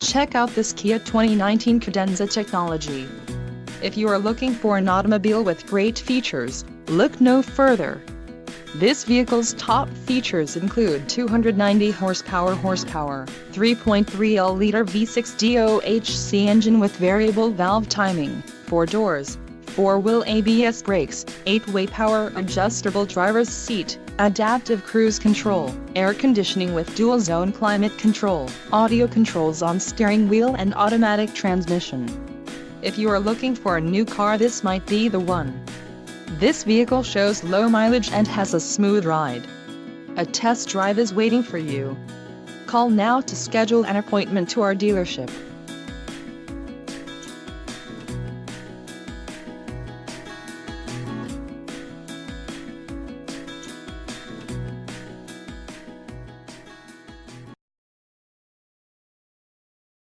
Check out this Kia 2019 Cadenza Technology. If you are looking for an automobile with great features, look no further. This vehicle's top features include 290 horsepower, 3.3L V6 DOHC engine with variable valve timing, 4 doors, 4-wheel ABS brakes, 8-way power adjustable driver's seat, adaptive cruise control, air conditioning with dual-zone climate control, audio controls on steering wheel and automatic transmission. If you are looking for a new car, this might be the one. This vehicle shows low mileage and has a smooth ride. A test drive is waiting for you. Call now to schedule an appointment to our dealership.